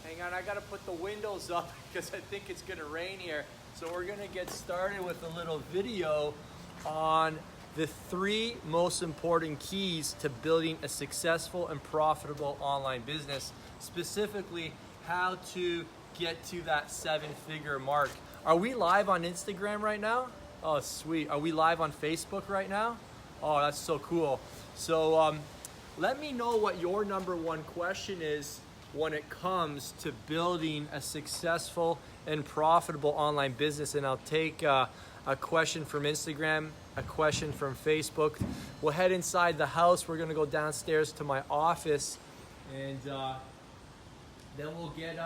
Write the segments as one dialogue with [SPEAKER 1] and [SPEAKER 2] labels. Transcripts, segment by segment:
[SPEAKER 1] Hang on, I gotta put the windows up because I think it's gonna rain here. So we're gonna get started with a little video on the 3 most important keys to building a successful and profitable online business, specifically how to get to that 7-figure mark. Are we live on Instagram right now? Oh, sweet. Are we live on Facebook right now? Oh, that's so cool. So let me know what your #1 question is when it comes to building a successful and profitable online business. And I'll take a question from Instagram, a question from Facebook. We'll head inside the house. We're gonna go downstairs to my office, and then we'll get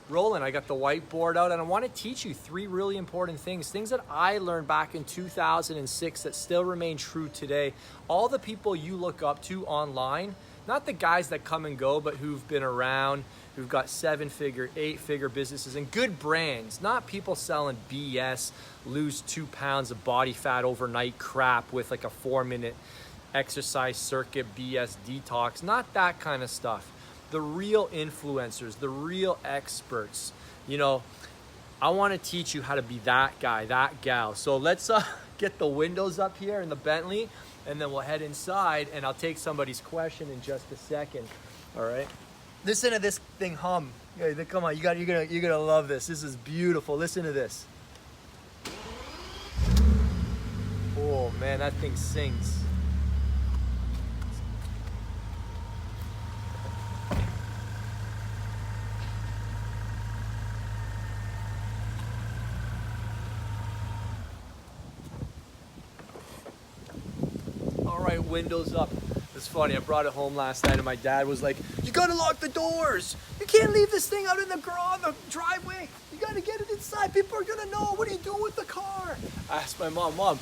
[SPEAKER 1] rolling. I got the whiteboard out, and I want to teach you 3 really important things that I learned back in 2006 that still remain true today. All the people you look up to online, not the guys that come and go, but who've been around, who've got 7-figure, 8-figure businesses and good brands, not people selling BS, lose 2 pounds of body fat overnight crap with like a 4-minute exercise circuit BS detox, not that kind of stuff. The real influencers, the real experts. You know, I want to teach you how to be that guy, that gal. So let's get the windows up here in the Bentley, and then we'll head inside, and I'll take somebody's question in just a second. All right. Listen to this thing hum. Yeah, come on, you're gonna love this. This is beautiful. Listen to this. Oh man, that thing sings. Windows up. It's funny, I brought it home last night and my dad was like, you gotta lock the doors. You can't leave this thing out in the garage, the driveway. You gotta get it inside. People are gonna know. What are you doing with the car? I asked my mom,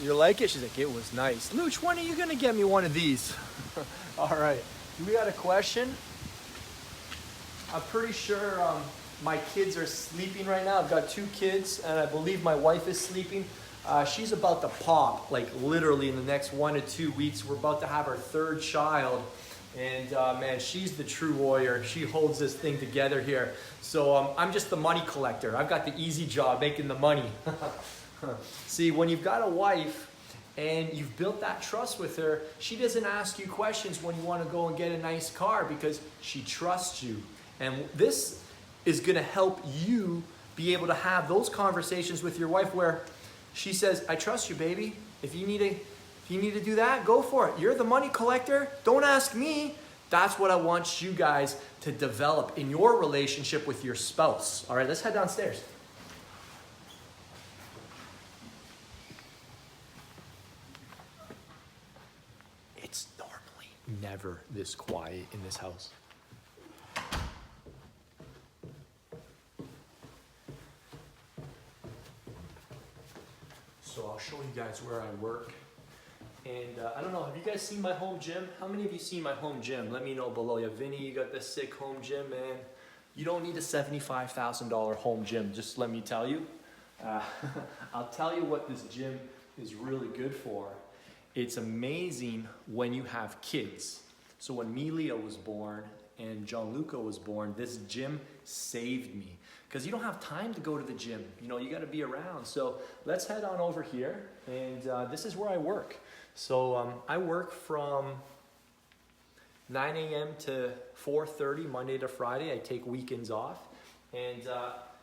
[SPEAKER 1] you like it? She's like, it was nice. Luch, when are you gonna get me one of these? All right, we got a question. I'm pretty sure my kids are sleeping right now. I've got 2 kids and I believe my wife is sleeping. She's about to pop, like literally in the next 1 to 2 weeks. We're about to have our 3rd child, and man, she's the true warrior. She holds this thing together here. So I'm just the money collector. I've got the easy job, making the money. See, when you've got a wife and you've built that trust with her, she doesn't ask you questions when you want to go and get a nice car because she trusts you. And this is going to help you be able to have those conversations with your wife where she says, I trust you, baby. If you need to do that, go for it. You're the money collector. Don't ask me. That's what I want you guys to develop in your relationship with your spouse. All right, let's head downstairs. It's normally never this quiet in this house. So I'll show you guys where I work. And I don't know, have you guys seen my home gym? How many of you seen my home gym? Let me know below. Yeah, Vinny, you got this sick home gym, man. You don't need a $75,000 home gym, just let me tell you. I'll tell you what this gym is really good for. It's amazing when you have kids. So when Melia was born and Gianluca was born, this gym saved me. Because you don't have time to go to the gym. You know, you got to be around. So let's head on over here. And this is where I work. So I work from 9 a.m. to 4:30, Monday to Friday. I take weekends off. And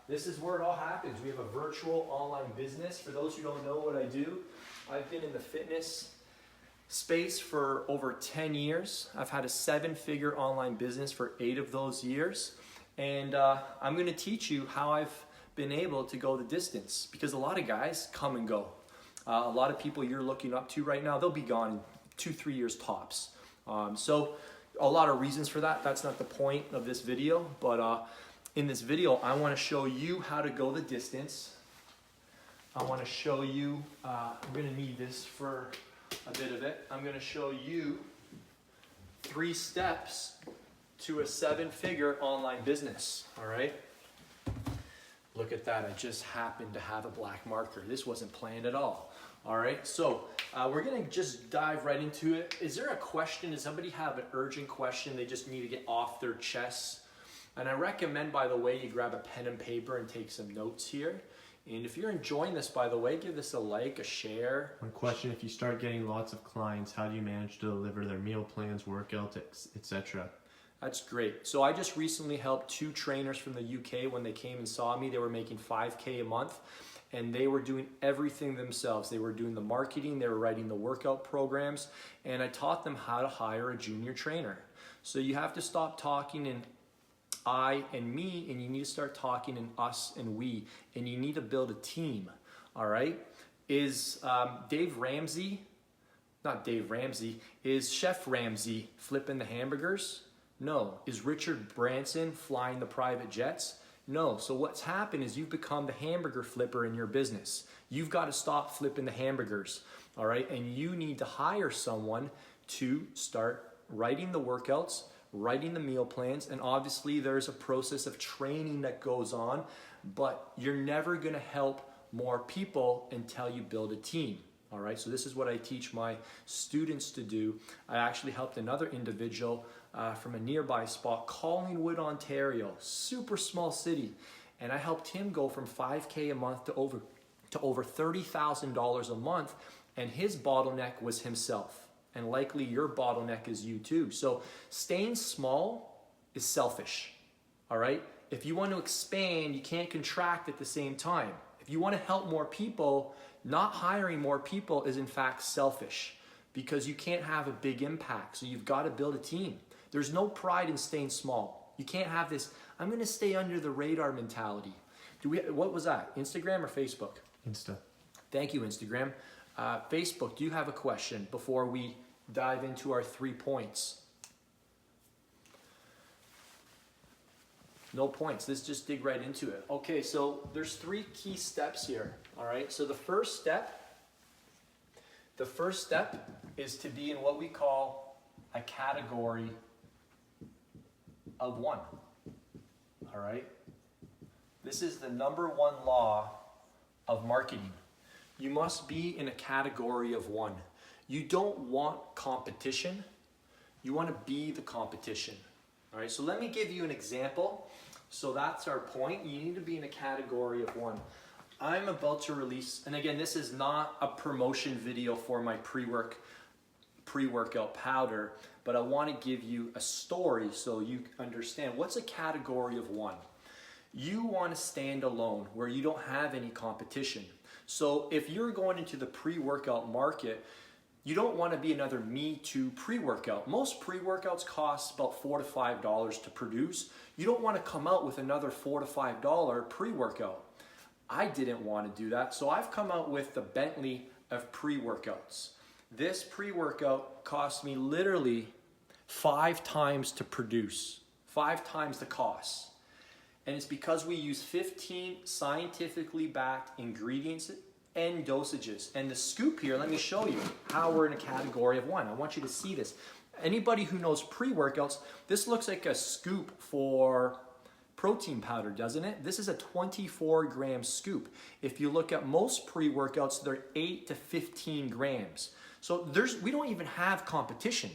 [SPEAKER 1] this is where it all happens. We have a virtual online business. For those who don't know what I do, I've been in the fitness space for over 10 years. I've had a 7-figure online business for 8 of those years. And I'm going to teach you how I've been able to go the distance, because a lot of guys come and go. A lot of people you're looking up to right now, they'll be gone in 2-3 years tops. So a lot of reasons for that. That's not the point of this video, but in this video, I want to show you how to go the distance. I want to show you, I'm going to need this for a bit of it. I'm going to show you 3 steps to a 7-figure online business, all right? Look at that, I just happened to have a black marker. This wasn't planned at all right? So We're gonna just dive right into it. Is there a question? Does somebody have an urgent question they just need to get off their chest? And I recommend, by the way, you grab a pen and paper and take some notes here. And if you're enjoying this, by the way, give this a like, a share.
[SPEAKER 2] One question: if you start getting lots of clients, how do you manage to deliver their meal plans, workouts, etc.?
[SPEAKER 1] That's great. So I just recently helped 2 trainers from the UK. When they came and saw me, they were making $5K a month, and they were doing everything themselves. They were doing the marketing, they were writing the workout programs, and I taught them how to hire a junior trainer. So you have to stop talking in I and me, and you need to start talking in us and we, and you need to build a team. All right? Is is Chef Ramsay flipping the hamburgers? No. Is Richard Branson flying the private jets? No. So what's happened is you've become the hamburger flipper in your business. You've got to stop flipping the hamburgers, all right? And you need to hire someone to start writing the workouts, writing the meal plans, and obviously there's a process of training that goes on, but you're never gonna help more people until you build a team. All right, so this is what I teach my students to do. I actually helped another individual from a nearby spot, Collingwood, Ontario, super small city, and I helped him go from $5K a month to over $30,000 a month, and his bottleneck was himself. And likely your bottleneck is you too. So staying small is selfish, all right? If you want to expand, you can't contract at the same time. If you want to help more people, not hiring more people is in fact selfish because you can't have a big impact. So you've got to build a team. There's no pride in staying small. You can't have this, I'm going to stay under the radar mentality. What was that, Instagram or Facebook?
[SPEAKER 2] Insta.
[SPEAKER 1] Thank you, Instagram. Facebook, do you have a question before we dive into our 3 points? No points. Let's just dig right into it. Okay, so there's 3 key steps here. All right. So the first step is to be in what we call a category of 1. All right. This is the number 1 law of marketing. You must be in a category of 1. You don't want competition. You want to be the competition. All right, so let me give you an example. So that's our point. You need to be in a category of 1. I'm about to release, and again, this is not a promotion video for my pre-workout powder, but I want to give you a story so you understand what's a category of 1. You want to stand alone where you don't have any competition. So if you're going into the pre-workout market, you don't want to be another Me Too pre-workout. Most pre-workouts cost about $4 to $5 to produce. You don't want to come out with another $4 to $5 pre-workout. I didn't want to do that, so I've come out with the Bentley of pre-workouts. This pre-workout cost me literally 5 times to produce, 5 times the cost. And it's because we use 15 scientifically backed ingredients and dosages. And the scoop here, let me show you how we're in a category of 1. I want you to see this. Anybody who knows pre-workouts, this looks like a scoop for protein powder, doesn't it? This is a 24-gram scoop. If you look at most pre-workouts, they're 8 to 15 grams. So we don't even have competition.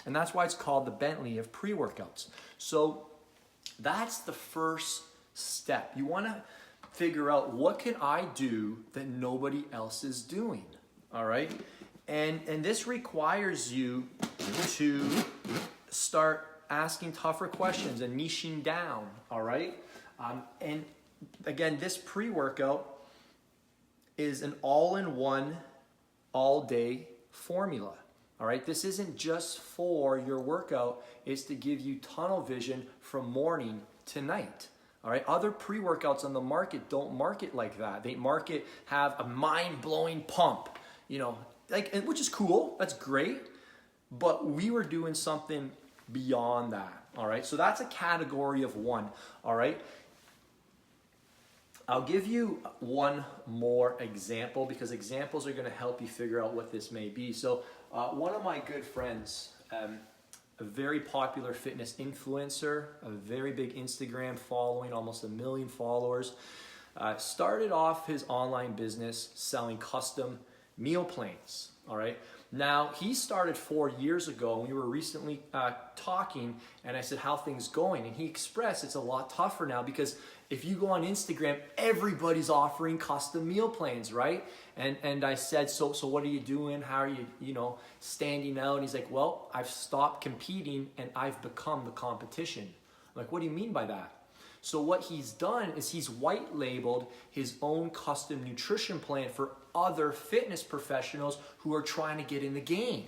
[SPEAKER 1] And that's why it's called the Bentley of pre-workouts. So that's the first step. You want to figure out, what can I do that nobody else is doing? All right? And this requires you to start asking tougher questions and niching down, all right? And again, this pre-workout is an all-in-one, all-day formula, all right? This isn't just for your workout, it's to give you tunnel vision from morning to night, all right? Other pre-workouts on the market don't market like that. They have a mind-blowing pump, which is cool, that's great, but we were doing something beyond that, all right? So that's a category of 1, all right? I'll give you one more example because examples are gonna help you figure out what this may be. So one of my good friends, a very popular fitness influencer, a very big Instagram following, almost 1 million followers, started off his online business selling custom meal plans, all right? Now, he started 4 years ago, and we were recently talking, and I said, how things going? And he expressed it's a lot tougher now because if you go on Instagram, everybody's offering custom meal plans, right? And I said, so what are you doing? How are you, standing out? And he's like, well, I've stopped competing and I've become the competition. I'm like, what do you mean by that? So what he's done is he's white labeled his own custom nutrition plan for other fitness professionals who are trying to get in the game.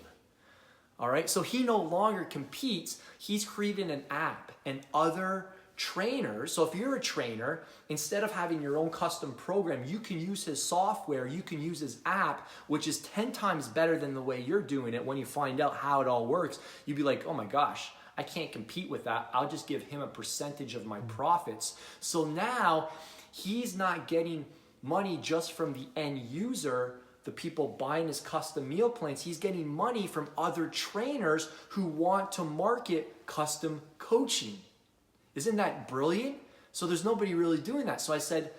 [SPEAKER 1] All right, so he no longer competes. He's created an app, and other trainers, so if you're a trainer, instead of having your own custom program, you can use his software, you can use his app, which is 10 times better than the way you're doing it. When you find out how it all works, you'd be like, oh my gosh, I can't compete with that. I'll just give him a percentage of my profits. So now he's not getting money just from the end user, the people buying his custom meal plans. He's getting money from other trainers who want to market custom coaching. Isn't that brilliant? So there's nobody really doing that. So I said,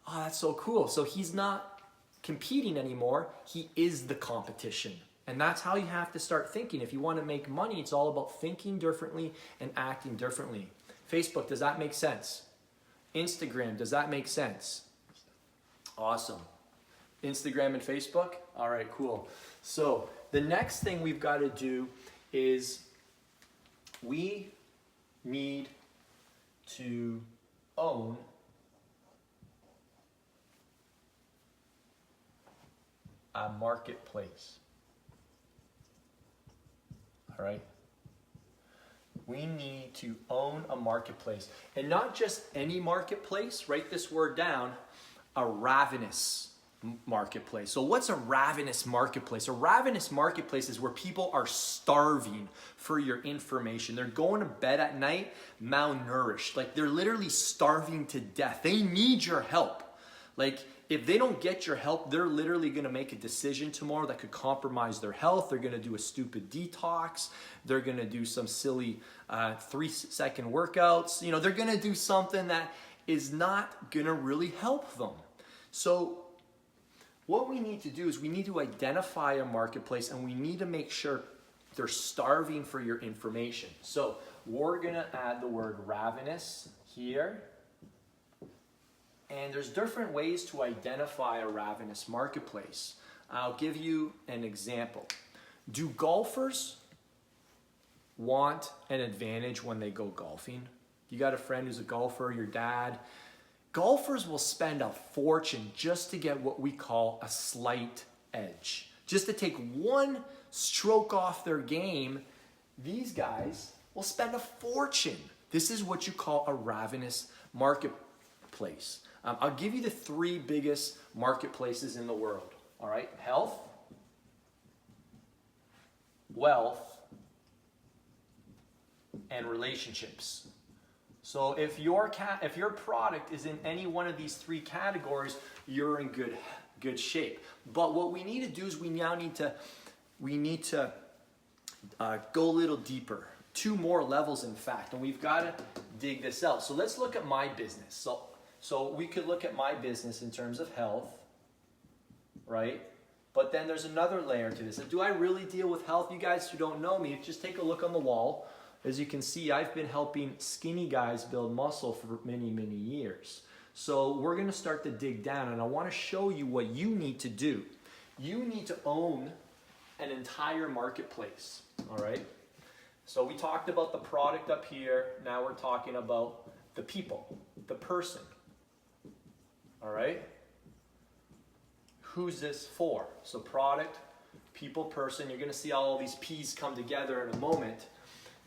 [SPEAKER 1] oh, that's so cool. So he's not competing anymore. He is the competition. And that's how you have to start thinking. If you want to make money, it's all about thinking differently and acting differently. Facebook, does that make sense? Instagram, does that make sense? Awesome. Instagram and Facebook? All right, cool. So the next thing we've got to do is we need to own a marketplace. All right? We need to own a marketplace. And not just any marketplace, write this word down, a ravenous marketplace. So what's a ravenous marketplace? A ravenous marketplace is where people are starving for your information. They're going to bed at night malnourished. Like they're literally starving to death. They need your help. Like if they don't get your help, they're literally going to make a decision tomorrow that could compromise their health. They're going to do a stupid detox. They're going to do some silly 3-second workouts. They're going to do something that is not going to really help them. So what we need to do is we need to identify a marketplace, and we need to make sure they're starving for your information. So we're going to add the word ravenous here. And there's different ways to identify a ravenous marketplace. I'll give you an example. Do golfers want an advantage when they go golfing? You got a friend who's a golfer, your dad. Golfers will spend a fortune just to get what we call a slight edge. Just to take one stroke off their game, these guys will spend a fortune. This is what you call a ravenous marketplace. I'll give you the 3 biggest marketplaces in the world. All right, health, wealth, and relationships. So if your product is in any one of these 3 categories, you're in good shape. But what we need to do is we need to go a little deeper. 2 more levels, in fact, and we've got to dig this out. So let's look at my business. So we could look at my business in terms of health, right? But then there's another layer to this. Do I really deal with health? You guys who don't know me, just take a look on the wall. As you can see, I've been helping skinny guys build muscle for many, many years. So we're going to start to dig down, and I want to show you what you need to do. You need to own an entire marketplace, all right? So we talked about the product up here. Now we're talking about the people, the person. All right? Who's this for? So product, people, person. You're going to see all these P's come together in a moment.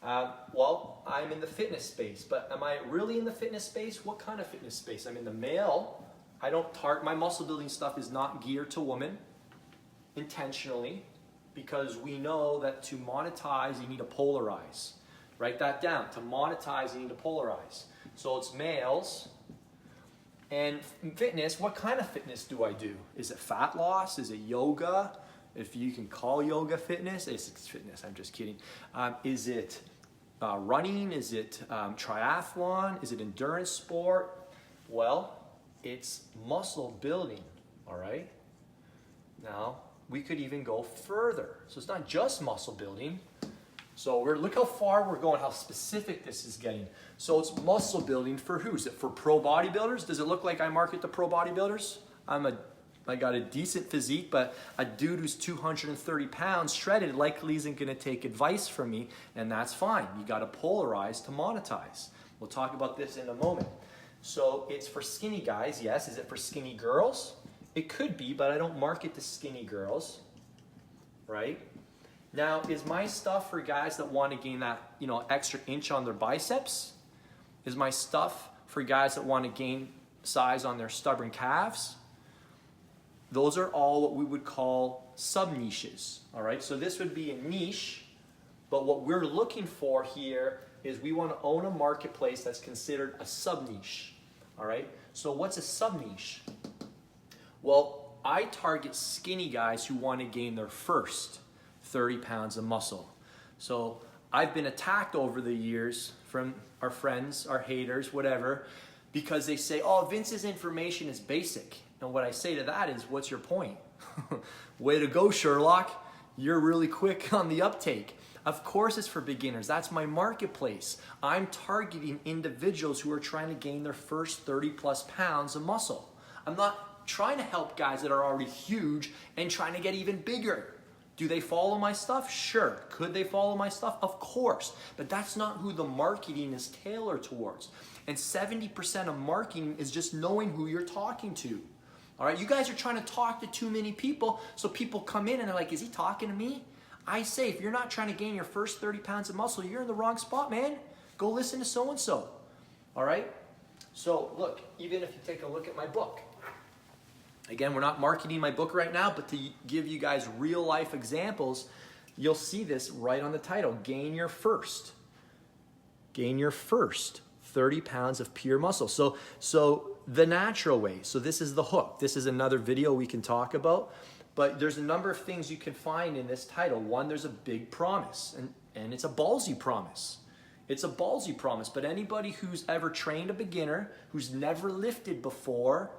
[SPEAKER 1] Well, I'm in the fitness space, but am I really in the fitness space? What kind of fitness space? I'm in the male. My muscle building stuff is not geared to women intentionally, because we know that to monetize, you need to polarize. Write that down. To monetize, you need to polarize. So it's males. And fitness, what kind of fitness do I do? Is it fat loss? Is it yoga? If you can call yoga fitness, it's fitness, I'm just kidding. Is it running? Is it triathlon? Is it endurance sport? Well, it's muscle building, all right? Now, we could even go further. So it's not just muscle building. So look how far we're going, how specific this is getting. So it's muscle building for who? Is it for pro bodybuilders? Does it look like I market to pro bodybuilders? I got a decent physique, but a dude who's 230 pounds shredded likely isn't gonna take advice from me, and that's fine. You gotta polarize to monetize. We'll talk about this in a moment. So it's for skinny guys, yes. Is it for skinny girls? It could be, but I don't market to skinny girls, right? Now, is my stuff for guys that want to gain that, extra inch on their biceps? Is my stuff for guys that want to gain size on their stubborn calves? Those are all what we would call sub-niches, all right? So this would be a niche, but what we're looking for here is we want to own a marketplace that's considered a sub-niche, all right? So what's a sub-niche? Well, I target skinny guys who want to gain their first 30 pounds of muscle. So I've been attacked over the years from our friends, our haters, whatever, because they say, oh, Vince's information is basic. And what I say to that is, what's your point? Way to go, Sherlock. You're really quick on the uptake. Of course it's for beginners. That's my marketplace. I'm targeting individuals who are trying to gain their first 30 plus pounds of muscle. I'm not trying to help guys that are already huge and trying to get even bigger. Do they follow my stuff? Sure. Could they follow my stuff? Of course. But that's not who the marketing is tailored towards. And 70% of marketing is just knowing who you're talking to. All right, you guys are trying to talk to too many people, so people come in and they're like, is he talking to me? I say, if you're not trying to gain your first 30 pounds of muscle, you're in the wrong spot, man. Go listen to so-and-so. All right? So look, even if you take a look at my book, again, we're not marketing my book right now, but to give you guys real life examples, you'll see this right on the title, Gain Your First 30 pounds of pure muscle. So the natural way, so this is the hook. This is another video we can talk about, but there's a number of things you can find in this title. One, there's a big promise, and it's a ballsy promise. It's a ballsy promise, but anybody who's ever trained a beginner, who's never lifted before,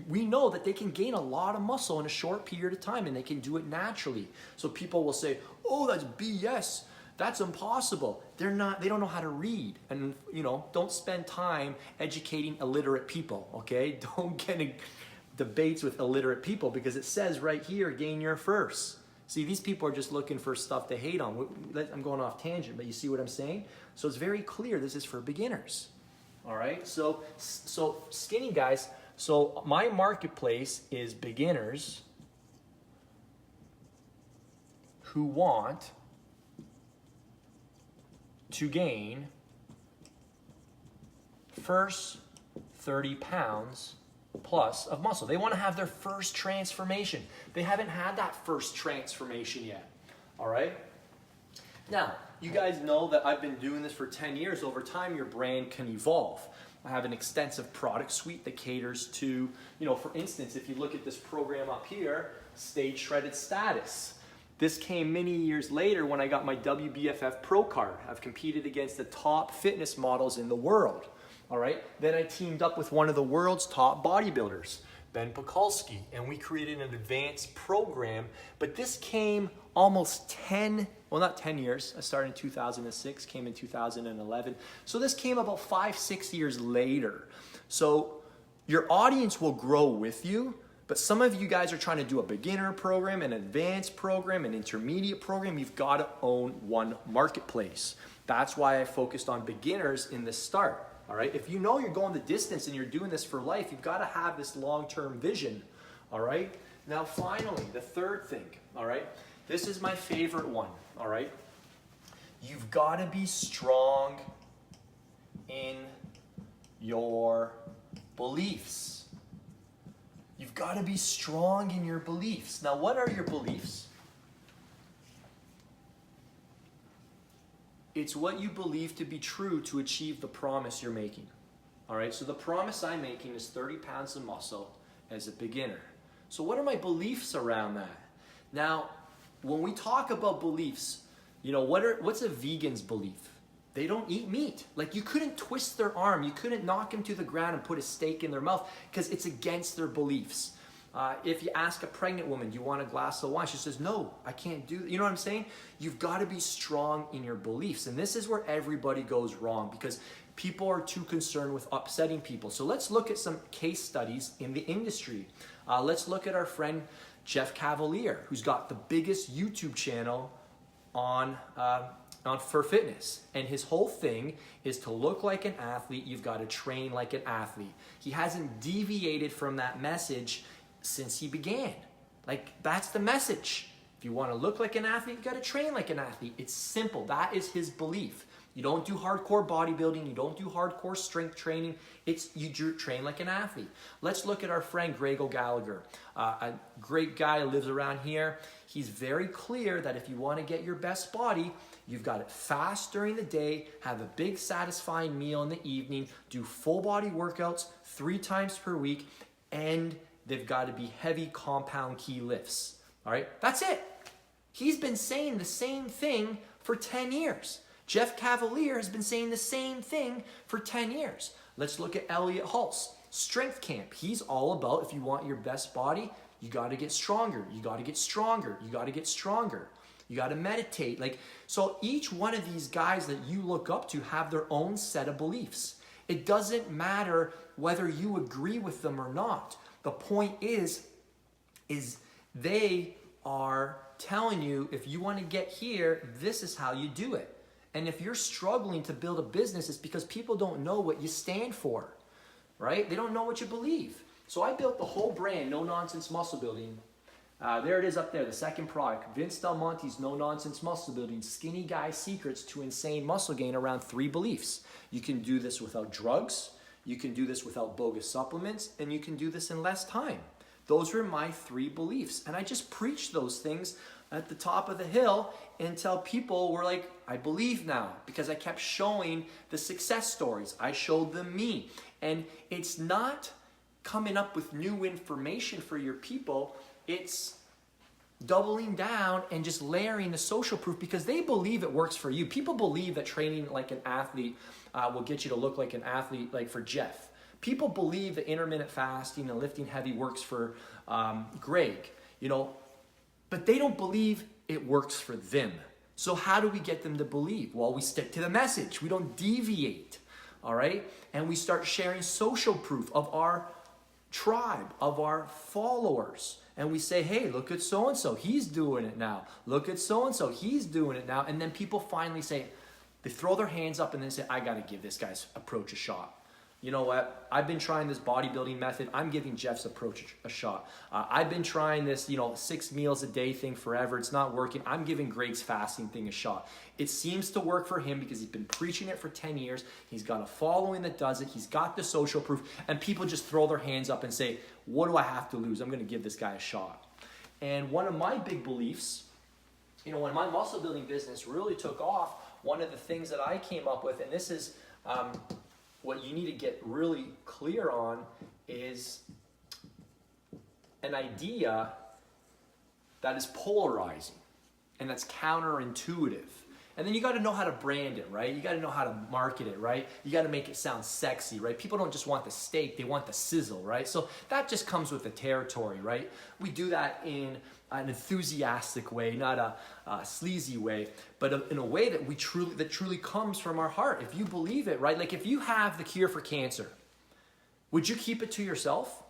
[SPEAKER 1] we know that they can gain a lot of muscle in a short period of time, and they can do it naturally. So people will say, oh, that's BS. That's impossible. They don't know how to read. And don't spend time educating illiterate people, okay? Don't get in debates with illiterate people, because it says right here, gain your first. See, these people are just looking for stuff to hate on. I'm going off tangent, but you see what I'm saying? So it's very clear this is for beginners, all right? So skinny guys, so my marketplace is beginners who want to gain first 30 pounds plus of muscle. They want to have their first transformation. They haven't had that first transformation yet, all right? Now, you guys know that I've been doing this for 10 years. Over time, your brand can evolve. I have an extensive product suite that caters to, for instance, if you look at this program up here, Stage Shredded Status. This came many years later when I got my WBFF Pro card. I've competed against the top fitness models in the world, all right? Then I teamed up with one of the world's top bodybuilders, Ben Pakulski, and we created an advanced program, but this came almost not 10 years. I started in 2006, came in 2011. So this came about 5-6 years later. So your audience will grow with you, but some of you guys are trying to do a beginner program, an advanced program, an intermediate program. You've got to own one marketplace. That's why I focused on beginners in the start, all right? If you know you're going the distance and you're doing this for life, you've got to have this long-term vision, all right? Now, finally, the third thing, all right? This is my favorite one, all right? You've got to be strong in your beliefs. You've got to be strong in your beliefs. Now, what are your beliefs? It's what you believe to be true to achieve the promise you're making. All right, so the promise I'm making is 30 pounds of muscle as a beginner. So what are my beliefs around that? Now, when we talk about beliefs, what's a vegan's belief? They don't eat meat. Like, you couldn't twist their arm. You couldn't knock them to the ground and put a steak in their mouth because it's against their beliefs. If you ask a pregnant woman, do you want a glass of wine? She says, no, I can't do that. You know what I'm saying? You've got to be strong in your beliefs. And this is where everybody goes wrong because people are too concerned with upsetting people. So let's look at some case studies in the industry. Let's look at our friend Jeff Cavaliere, who's got the biggest YouTube channel on for fitness. And his whole thing is to look like an athlete, you've got to train like an athlete. He hasn't deviated from that message since he began. Like, that's the message. If you want to look like an athlete, you got to train like an athlete. It's simple. That is his belief. You don't do hardcore bodybuilding. You don't do hardcore strength training. You train like an athlete. Let's look at our friend Greg O'Gallagher. A great guy, lives around here. He's very clear that if you want to get your best body, you've got to fast during the day, have a big satisfying meal in the evening, do full body workouts 3 times per week, and they've got to be heavy compound key lifts. All right, that's it. He's been saying the same thing for 10 years. Jeff Cavaliere has been saying the same thing for 10 years. Let's look at Elliot Hulse, Strength Camp. He's all about, if you want your best body, you got to get stronger. You got to get stronger. You got to get stronger. You got to meditate. So each one of these guys that you look up to have their own set of beliefs. It doesn't matter whether you agree with them or not. The point is they are telling you, if you want to get here, this is how you do it. And if you're struggling to build a business, it's because people don't know what you stand for, right? They don't know what you believe. So I built the whole brand, No Nonsense Muscle Building. There it is up there, the second product. Vince Del Monte's No Nonsense Muscle Building, Skinny Guy Secrets to Insane Muscle Gain around 3 beliefs. You can do this without drugs, you can do this without bogus supplements, and you can do this in less time. Those were my 3 beliefs. And I just preached those things at the top of the hill until people were like, I believe now, because I kept showing the success stories. I showed them me. And it's not coming up with new information for your people. It's doubling down and just layering the social proof because they believe it works for you. People believe that training like an athlete will get you to look like an athlete, like for Jeff. People believe that intermittent fasting and lifting heavy works for Greg, but they don't believe it works for them. So how do we get them to believe? Well, we stick to the message. We don't deviate, all right? And we start sharing social proof of our tribe, of our followers. And we say, hey, look at so-and-so, he's doing it now. Look at so-and-so, he's doing it now. And then people finally say, they throw their hands up and then say, I got to give this guy's approach a shot. You know what? I've been trying this bodybuilding method. I'm giving Jeff's approach a shot. I've been trying this, 6 meals a day thing forever. It's not working. I'm giving Greg's fasting thing a shot. It seems to work for him because he's been preaching it for 10 years. He's got a following that does it. He's got the social proof. And people just throw their hands up and say, what do I have to lose? I'm going to give this guy a shot. And one of my big beliefs, when my muscle building business really took off, one of the things that I came up with, and this is what you need to get really clear on, is an idea that is polarizing and that's counterintuitive. And then you got to know how to brand it, right? You got to know how to market it, right? You got to make it sound sexy, right? People don't just want the steak, they want the sizzle, right? So that just comes with the territory, right? We do that in an enthusiastic way, not a sleazy way, but in a way that truly comes from our heart. If you believe it, right? Like if you have the cure for cancer, would you keep it to yourself?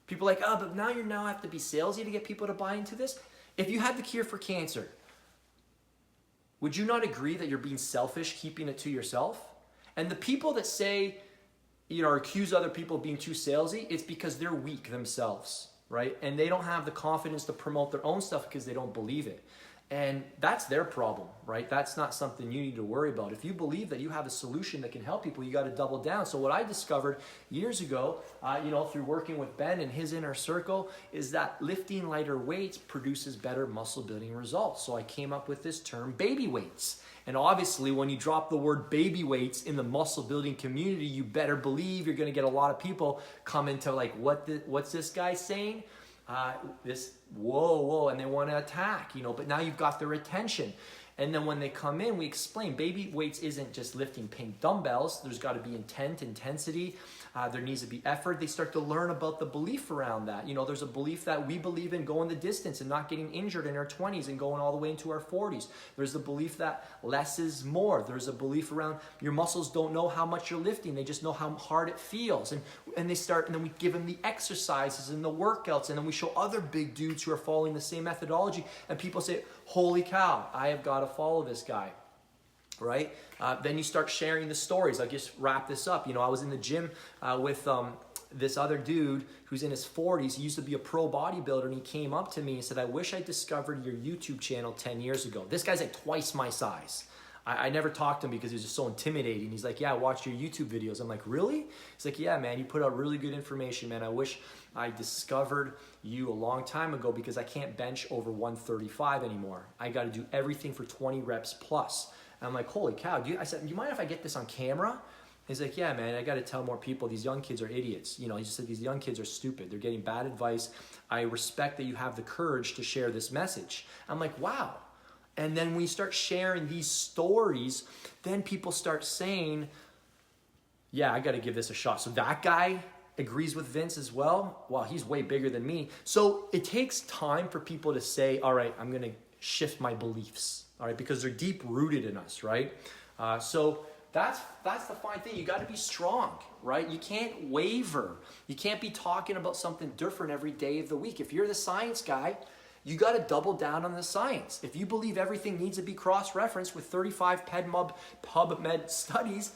[SPEAKER 1] People are like, oh, but now you have to be salesy to get people to buy into this. If you had the cure for cancer, would you not agree that you're being selfish keeping it to yourself? And the people that say, or accuse other people of being too salesy, it's because they're weak themselves, right? And they don't have the confidence to promote their own stuff because they don't believe it. And that's their problem, right? That's not something you need to worry about. If you believe that you have a solution that can help people, you got to double down. So what I discovered years ago, through working with Ben and his inner circle, is that lifting lighter weights produces better muscle building results. So I came up with this term, baby weights. And obviously, when you drop the word baby weights in the muscle building community, you better believe you're going to get a lot of people come into like, what's this guy saying? whoa, and they want to attack, but now you've got their attention. And then when they come in, we explain baby weights isn't just lifting pink dumbbells. There's got to be intensity. There needs to be effort. They start to learn about the belief around that. There's a belief that we believe in going the distance and not getting injured in our 20s and going all the way into our 40s. There's the belief that less is more. There's a belief around your muscles don't know how much you're lifting. They just know how hard it feels. And then we give them the exercises and the workouts. And then we show other big dudes who are following the same methodology. And people say, holy cow, I have got to follow this guy. Right? Then you start sharing the stories. I'll just wrap this up. I was in the gym with this other dude who's in his 40s. He used to be a pro bodybuilder, and he came up to me and said, I wish I discovered your YouTube channel 10 years ago. This guy's like twice my size. I never talked to him because he was just so intimidating. He's like, yeah, I watched your YouTube videos. I'm like, really? He's like, yeah, man, you put out really good information, man. I wish I discovered you a long time ago because I can't bench over 135 anymore. I got to do everything for 20 reps plus. And I'm like, holy cow. I said, do you mind if I get this on camera? He's like, yeah, man, I got to tell more people. These young kids are idiots. He just said, these young kids are stupid. They're getting bad advice. I respect that you have the courage to share this message. I'm like, wow. And then we start sharing these stories, then people start saying, yeah, I got to give this a shot. So that guy agrees with Vince as well. Wow, he's way bigger than me. So it takes time for people to say, all right, I'm going to shift my beliefs. All right, because they're deep rooted in us, right? So that's the fine thing. You got to be strong, right? You can't waver. You can't be talking about something different every day of the week. If you're the science guy, you got to double down on the science. If you believe everything needs to be cross-referenced with 35 PubMed studies,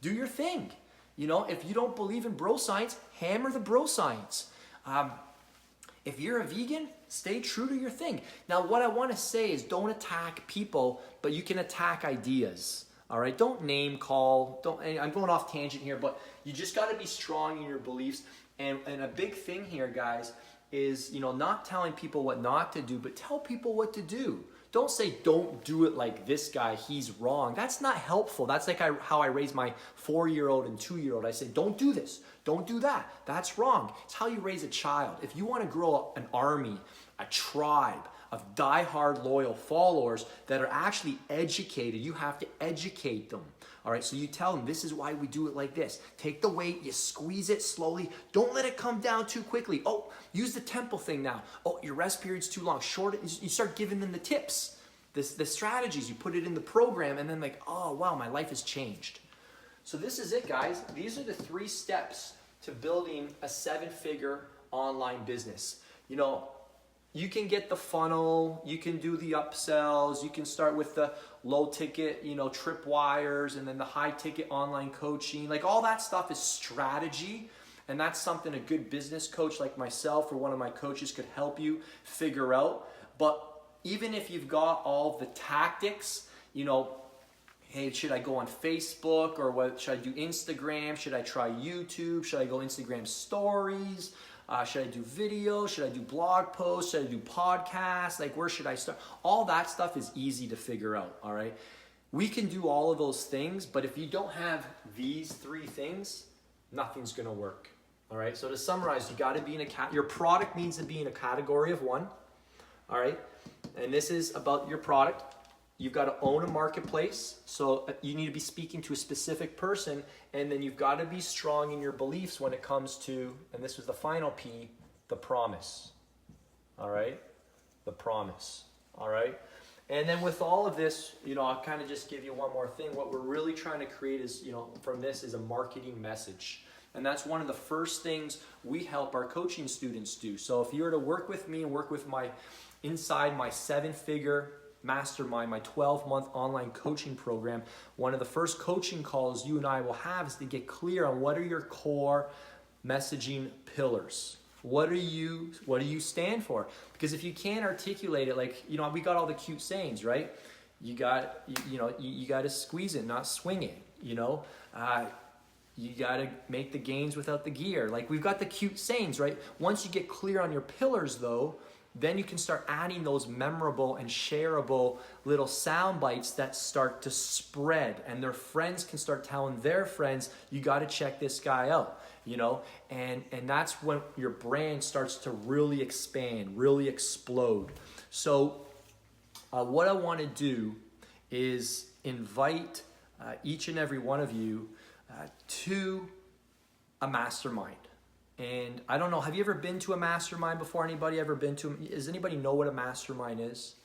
[SPEAKER 1] do your thing. If you don't believe in bro science, hammer the bro science. If you're a vegan, stay true to your thing. Now, what I want to say is don't attack people, but you can attack ideas. All right? Don't name call. I'm going off tangent here, but you just got to be strong in your beliefs. And a big thing here, guys, is not telling people what not to do, but tell people what to do. Don't say, don't do it like this guy, he's wrong. That's not helpful. That's like how I raise my 4-year-old and 2-year-old. I say, don't do this, don't do that. That's wrong. It's how you raise a child. If you want to grow an army, a tribe of diehard loyal followers that are actually educated, you have to educate them. All right, so you tell them, this is why we do it like this. Take the weight, you squeeze it slowly. Don't let it come down too quickly. Oh, use the tempo thing now. Oh, your rest period's too long. Short it. You start giving them the tips, the strategies. You put it in the program, and then like, oh, wow, my life has changed. So this is it, guys. These are the 3 steps to building a 7-figure online business. You can get the funnel, you can do the upsells, you can start with the low ticket, tripwires, and then the high ticket online coaching. Like all that stuff is strategy, and that's something a good business coach like myself or one of my coaches could help you figure out. But even if you've got all the tactics, hey, should I go on Facebook, or what? Should I do Instagram? Should I try YouTube? Should I go Instagram stories? Should I do videos? Should I do blog posts? Should I do podcasts? Like, where should I start? All that stuff is easy to figure out, all right? We can do all of those things, but if you don't have these 3 things, nothing's going to work, all right? So to summarize, you got to be in your product needs to be in a category of 1, all right? And this is about your product. You've got to own a marketplace, so you need to be speaking to a specific person, and then you've got to be strong in your beliefs when it comes to, and this was the final P, the promise. All right? The promise. All right? And then with all of this, I'll kind of just give you one more thing. What we're really trying to create is, from this is a marketing message. And that's one of the first things we help our coaching students do. So if you were to work with me and work with inside my 7-figure Mastermind, my 12-month online coaching program, one of the first coaching calls you and I will have is to get clear on what are your core messaging pillars. What do you stand for? Because if you can't articulate it, like, we got all the cute sayings, right? You got to squeeze it, not swing it, you got to make the gains without the gear. Like, we've got the cute sayings, right? Once you get clear on your pillars, though, then you can start adding those memorable and shareable little sound bites that start to spread, and their friends can start telling their friends, you got to check this guy out. and that's when your brand starts to really expand, really explode. So what I want to do is invite each and every one of you to a mastermind. And I don't know, have you ever been to a mastermind before? Anybody ever been to them? Does anybody know what a mastermind is?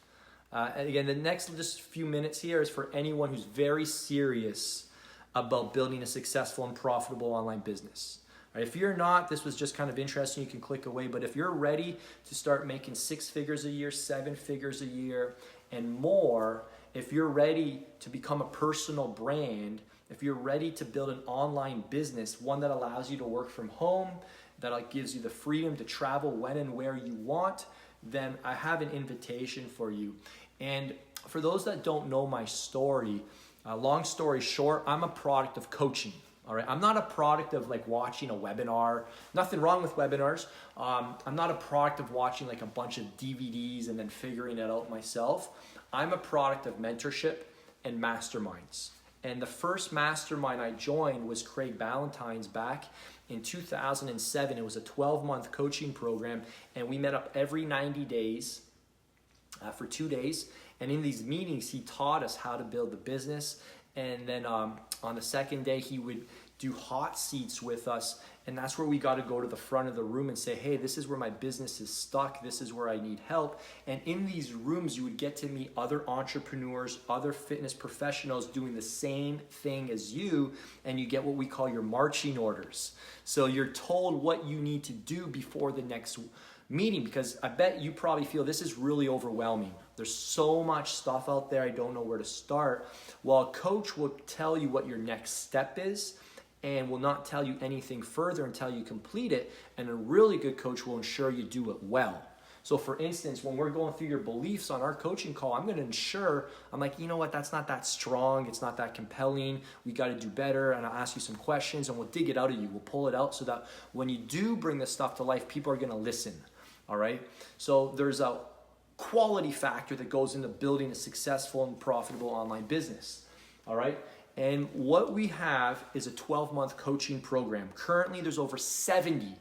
[SPEAKER 1] And again, the next just few minutes here is for anyone who's very serious about building a successful and profitable online business. Right, if you're not, this was just kind of interesting, you can click away. But if you're ready to start making 6 figures a year, 7 figures a year, and more, if you're ready to become a personal brand, if you're ready to build an online business, one that allows you to work from home, that gives you the freedom to travel when and where you want, then I have an invitation for you. And for those that don't know my story, long story short, I'm a product of coaching. All right, I'm not a product of like watching a webinar. Nothing wrong with webinars. I'm not a product of watching like a bunch of DVDs and then figuring it out myself. I'm a product of mentorship and masterminds. And the first mastermind I joined was Craig Ballantyne's back in 2007. It was a 12-month coaching program, and we met up every 90 days for 2 days. And in these meetings, he taught us how to build the business. And then on the second day, he would do hot seats with us. And that's where we got to go to the front of the room and say, hey, this is where my business is stuck. This is where I need help. And in these rooms, you would get to meet other entrepreneurs, other fitness professionals doing the same thing as you. And you get what we call your marching orders. So you're told what you need to do before the next meeting, because I bet you probably feel this is really overwhelming. There's so much stuff out there, I don't know where to start. Well, a coach will tell you what your next step is and will not tell you anything further until you complete it, and a really good coach will ensure you do it well. So for instance, when we're going through your beliefs on our coaching call, I'm going to ensure, I'm like, you know what, that's not that strong, it's not that compelling, we got to do better, and I'll ask you some questions and we'll dig it out of you, we'll pull it out so that when you do bring this stuff to life, people are going to listen. All right, so there's a quality factor that goes into building a successful and profitable online business. All right, and what we have is a 12-month coaching program. Currently, there's over 70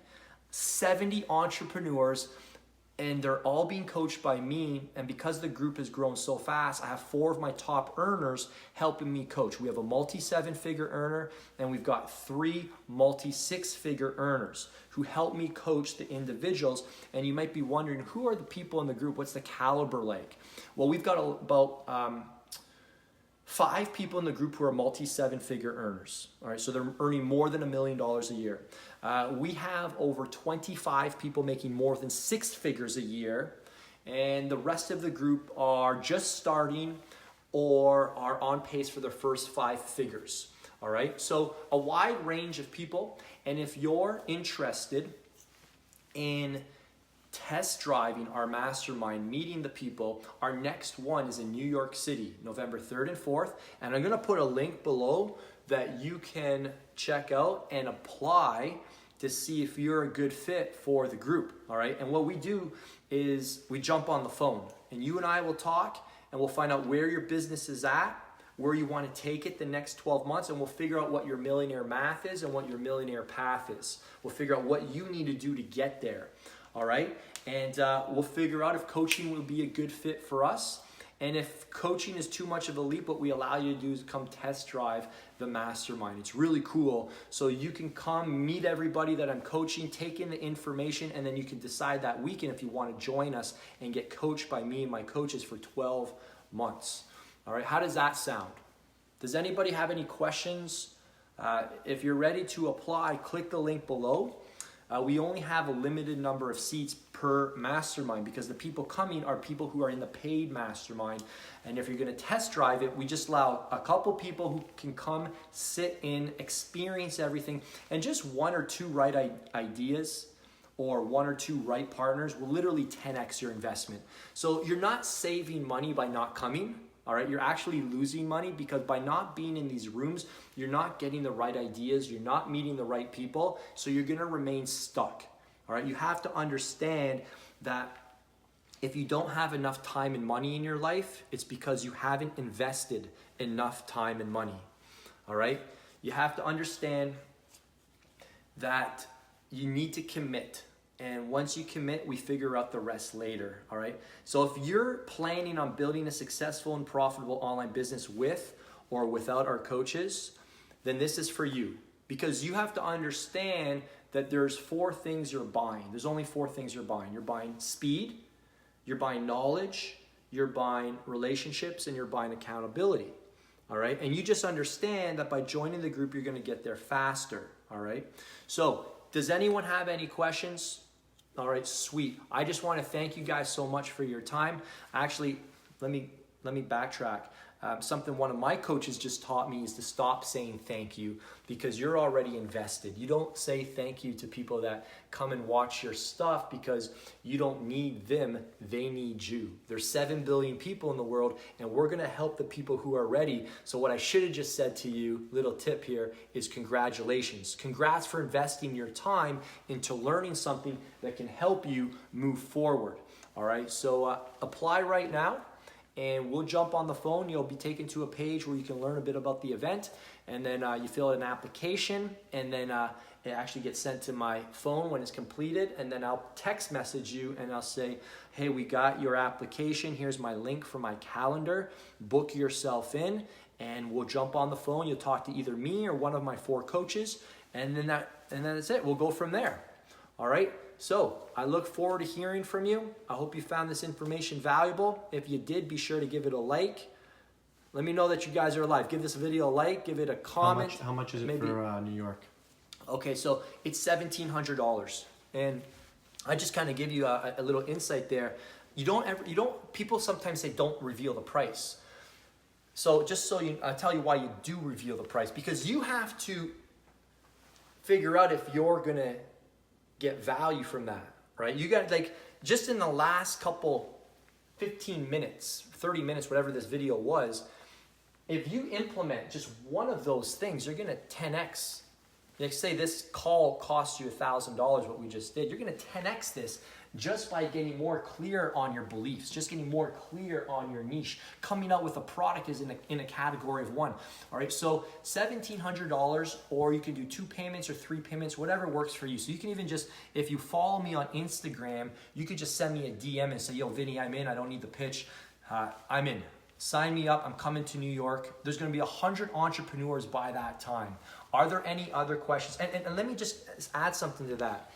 [SPEAKER 1] entrepreneurs, and they're all being coached by me. And because the group has grown so fast, I have 4 of my top earners helping me coach. We have a multi-7-figure earner, and we've got 3 multi-6-figure earners who help me coach the individuals. And you might be wondering, who are the people in the group? What's the caliber like? Well, we've got about 5 people in the group who are multi-7-figure earners. All right, so they're earning more than $1 million a year. We have over 25 people making more than 6 figures a year, and the rest of the group are just starting or are on pace for their first 5 figures. All right, so a wide range of people. And if you're interested in test driving our mastermind, meeting the people, our next one is in New York City, November 3rd and 4th. And I'm going to put a link below that you can check out and apply to see if you're a good fit for the group. All right, and what we do is we jump on the phone and you and I will talk and we'll find out where your business is at, where you want to take it the next 12 months, and we'll figure out what your millionaire math is and what your millionaire path is. We'll figure out what you need to do to get there. All right, and we'll figure out if coaching will be a good fit for us. And if coaching is too much of a leap, what we allow you to do is come test drive the mastermind. It's really cool. So you can come meet everybody that I'm coaching, take in the information, and then you can decide that weekend if you want to join us and get coached by me and my coaches for 12 months. All right, how does that sound? Does anybody have any questions? If you're ready to apply, click the link below. We only have a limited number of seats per mastermind because the people coming are people who are in the paid mastermind. And if you're going to test drive it, we just allow a couple people who can come, sit in, experience everything, and just 1 or 2 right ideas or 1 or 2 right partners will literally 10x your investment. So you're not saving money by not coming. All right, you're actually losing money because by not being in these rooms, you're not getting the right ideas, you're not meeting the right people, so you're gonna remain stuck. All right, you have to understand that if you don't have enough time and money in your life, it's because you haven't invested enough time and money. All right, you have to understand that you need to commit. And once you commit, we figure out the rest later, all right? So if you're planning on building a successful and profitable online business with or without our coaches, then this is for you. Because you have to understand that there's 4 things you're buying. There's only 4 things you're buying. You're buying speed, you're buying knowledge, you're buying relationships, and you're buying accountability, all right? And you just understand that by joining the group, you're gonna get there faster, all right? So does anyone have any questions? All right, sweet. I just wanna thank you guys so much for your time. Actually, let me backtrack. Something one of my coaches just taught me is to stop saying thank you, because you're already invested. You don't say thank you to people that come and watch your stuff because you don't need them, they need you. There's 7 billion people in the world, and we're gonna help the people who are ready. So what I should have just said to you, little tip here, is congratulations. Congrats for investing your time into learning something that can help you move forward. All right, so apply right now. And we'll jump on the phone. You'll be taken to a page where you can learn a bit about the event, and then you fill out an application, and then it actually gets sent to my phone when it's completed, and then I'll text message you and I'll say, hey, we got your application. Here's my link for my calendar. Book yourself in, and we'll jump on the phone. You'll talk to either me or one of my 4 coaches, and then that's it. We'll go from there. All right. So I look forward to hearing from you. I hope you found this information valuable. If you did, be sure to give it a like. Let me know that you guys are alive. Give this video a like, give it a comment.
[SPEAKER 2] How much is it for New York?
[SPEAKER 1] Okay, so it's $1,700. And I just kind of give you a little insight there. People sometimes say don't reveal the price. So just so I'll tell you why you do reveal the price. Because you have to figure out if you're gonna get value from that, right? You got, like, just in the last couple 15 minutes, 30 minutes, whatever this video was, if you implement just one of those things, you're gonna 10x. Like, say this call costs you $1,000, what we just did, you're gonna 10x this just by getting more clear on your beliefs, just getting more clear on your niche. Coming out with a product is in a category of 1. All right, so $1,700, or you can do 2 payments or 3 payments, whatever works for you. So you can even just, if you follow me on Instagram, you could just send me a DM and say, yo, Vinny, I'm in, I don't need the pitch. I'm in. Sign me up, I'm coming to New York. There's gonna be 100 entrepreneurs by that time. Are there any other questions? And let me just add something to that.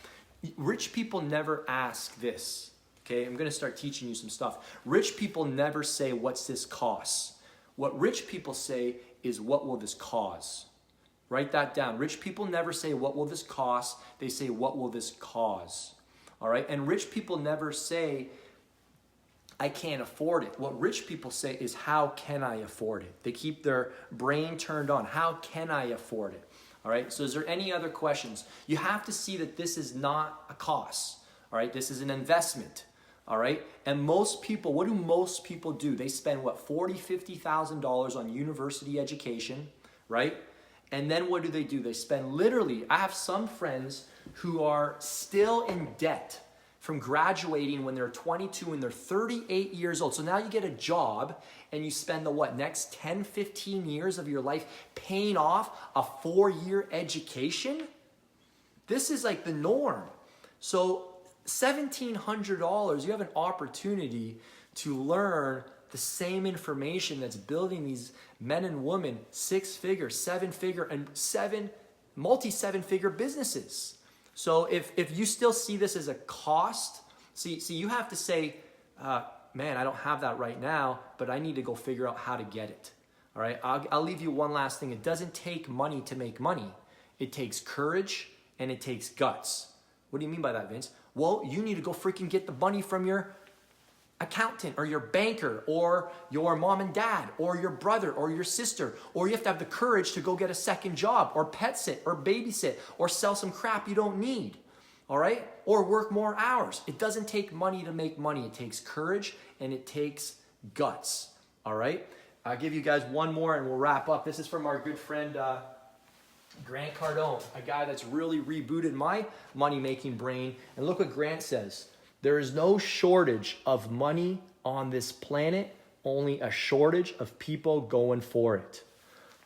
[SPEAKER 1] Rich people never ask this, okay? I'm gonna start teaching you some stuff. Rich people never say, what's this cost? What rich people say is, what will this cause? Write that down. Rich people never say, what will this cost? They say, what will this cause? All right, and rich people never say, I can't afford it. What rich people say is, how can I afford it? They keep their brain turned on. How can I afford it? All right, so is there any other questions? You have to see that this is not a cost. All right, this is an investment. All right, and most people, what do most people do? They spend what, $40,000, $50,000 on university education, right? And then what do? They spend literally, I have some friends who are still in debt from graduating when they're 22 and they're 38 years old. So now you get a job and you spend the next 10, 15 years of your life paying off a 4-year education? This is like the norm. So $1,700, you have an opportunity to learn the same information that's building these men and women 6-figure, 7-figure, and multi-7-figure businesses. So if you still see this as a cost, see you have to say, man, I don't have that right now, but I need to go figure out how to get it. All right, I'll leave you one last thing. It doesn't take money to make money. It takes courage and it takes guts. What do you mean by that, Vince? Well, you need to go freaking get the money from your accountant or your banker or your mom and dad or your brother or your sister, or you have to have the courage to go get a second job or pet sit or babysit or sell some crap you don't need, all right? Or work more hours. It doesn't take money to make money. It takes courage and it takes guts, all right? I'll give you guys one more and we'll wrap up. This is from our good friend, Grant Cardone, a guy that's really rebooted my money-making brain. And look what Grant says. There is no shortage of money on this planet, only a shortage of people going for it.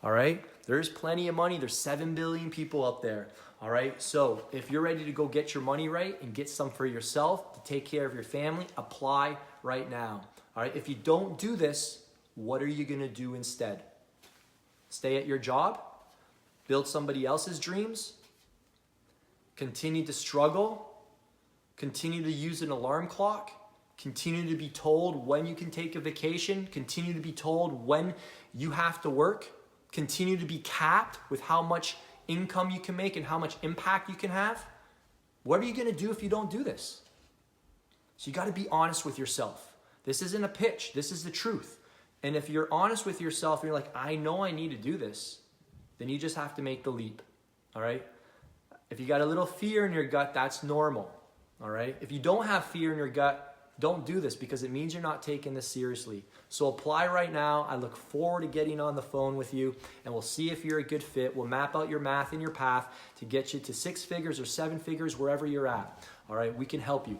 [SPEAKER 1] All right? There's plenty of money. There's 7 billion people out there. All right, so if you're ready to go get your money right and get some for yourself to take care of your family, apply right now. All right, if you don't do this, what are you gonna do instead? Stay at your job? Build somebody else's dreams? Continue to struggle? Continue to use an alarm clock? Continue to be told when you can take a vacation? Continue to be told when you have to work? Continue to be capped with how much income you can make and how much impact you can have? What are you gonna do if you don't do this? So you gotta be honest with yourself. This isn't a pitch, this is the truth. And if you're honest with yourself and you're like, I know I need to do this, then you just have to make the leap, all right? If you got a little fear in your gut, that's normal, all right? If you don't have fear in your gut, don't do this because it means you're not taking this seriously. So apply right now. I look forward to getting on the phone with you and we'll see if you're a good fit. We'll map out your math and your path to get you to 6 figures or 7 figures, wherever you're at. All right, we can help you.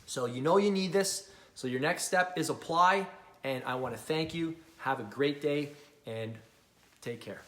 [SPEAKER 1] So you know you need this. So your next step is apply, and I want to thank you. Have a great day and take care.